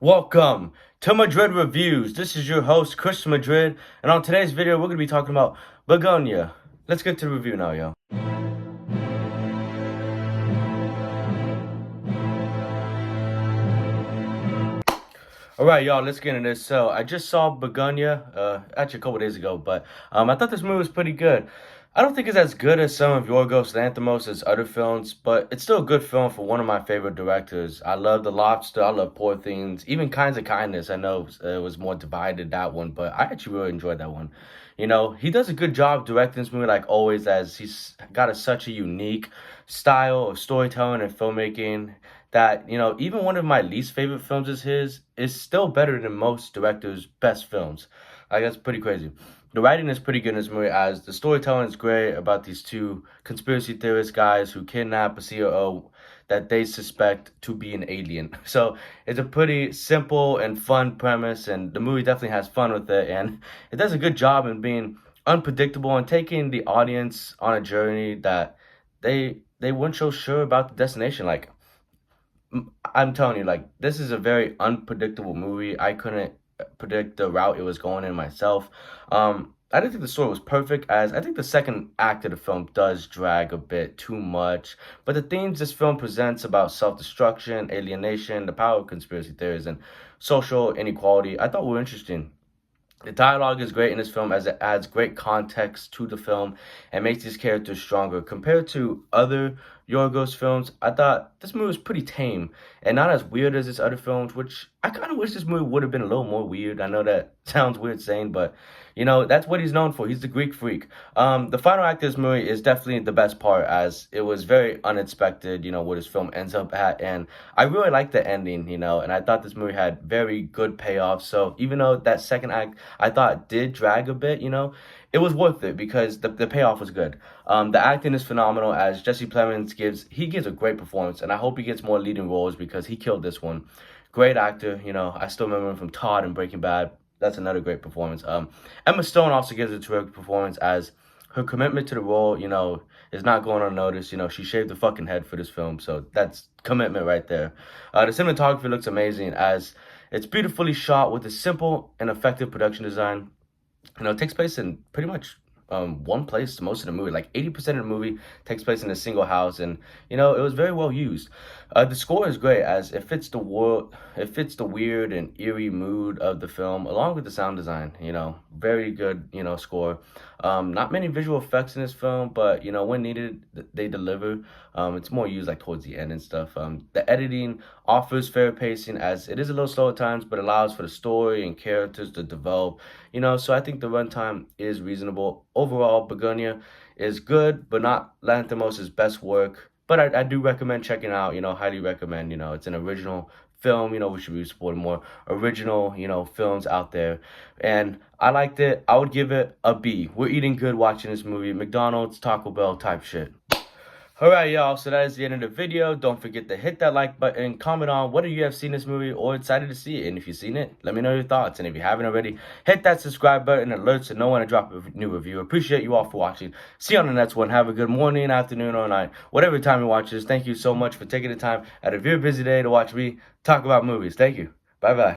Welcome to Madrid Reviews. This is your host, Chris Madrid, and on today's video, we're going to be talking about Bugonia. Let's get to the review now, yo. Alright, y'all, let's get into this. So, I just saw Bugonia, actually a couple days ago, but I thought this movie was pretty good. I don't think it's as good as some of Yorgos Lanthimos' other films, but it's still a good film for one of my favorite directors. I love The Lobster, I love Poor Things, even Kinds of Kindness. I know it was more divided, that one, but I actually really enjoyed that one. You know, he does a good job directing this movie, like always, as he's got such a unique style of storytelling and filmmaking that, you know, even one of my least favorite films is his is still better than most directors' best films. Like, that's pretty crazy. The writing is pretty good in this movie, as the storytelling is great about these two conspiracy theorist guys who kidnap a COO that they suspect to be an alien. So it's a pretty simple and fun premise, and the movie definitely has fun with it, and it does a good job in being unpredictable and taking the audience on a journey that they weren't so sure about the destination. Like, I'm telling you, like, this is a very unpredictable movie. I couldn't predict the route it was going in myself. I didn't think the story was perfect, as I think the second act of the film does drag a bit too much. But the themes this film presents about self-destruction, alienation, the power of conspiracy theories, and social inequality, I thought were interesting. The dialogue is great in this film, as it adds great context to the film and makes these characters stronger. Compared to other Yorgos films, I thought this movie was pretty tame and not as weird as his other films, which I kind of wish this movie would have been a little more weird. I know that sounds weird saying, but, you know, that's what he's known for. He's the Greek freak. The final act of this movie is definitely the best part, as it was very unexpected, you know, where this film ends up at. And I really liked the ending, you know, and I thought this movie had very good payoff. So even though that second act I thought did drag a bit, you know, it was worth it because the payoff was good. The acting is phenomenal, as Jesse Plemons gives a great performance, and I hope he gets more leading roles because he killed this one. Great actor, you know. I still remember him from Todd and Breaking Bad. That's another great performance. Emma Stone also gives a terrific performance, as her commitment to the role, you know, is not going unnoticed. You know, she shaved her fucking head for this film, so that's commitment right there. The cinematography looks amazing, as it's beautifully shot with a simple and effective production design. You know, it takes place in pretty much one place most of the movie. Like 80% of the movie takes place in a single house, and you know, it was very well used. The score is great, as it fits the weird and eerie mood of the film, along with the sound design. You know, very good, you know, score. Not many visual effects in this film, but you know, when needed, they deliver. It's more used like towards the end and stuff. The editing offers fair pacing, as it is a little slow at times, but allows for the story and characters to develop. You know, so I think the runtime is reasonable. Overall, Bugonia is good, but not Lanthimos' best work. But I do recommend checking out, you know, highly recommend. You know, it's an original film. You know, we should be supporting more original, you know, films out there. And I liked it. I would give it a B. We're eating good watching this movie. McDonald's, Taco Bell type shit. Alright, y'all, so that is the end of the video. Don't forget to hit that like button, comment on whether you have seen this movie or excited to see it. And if you've seen it, let me know your thoughts. And if you haven't already, hit that subscribe button, alerts so no one to drop a new review. Appreciate you all for watching. See you on the next one. Have a good morning, afternoon, or night, whatever time you watch this. Thank you so much for taking the time out of your busy day to watch me talk about movies. Thank you. Bye-bye.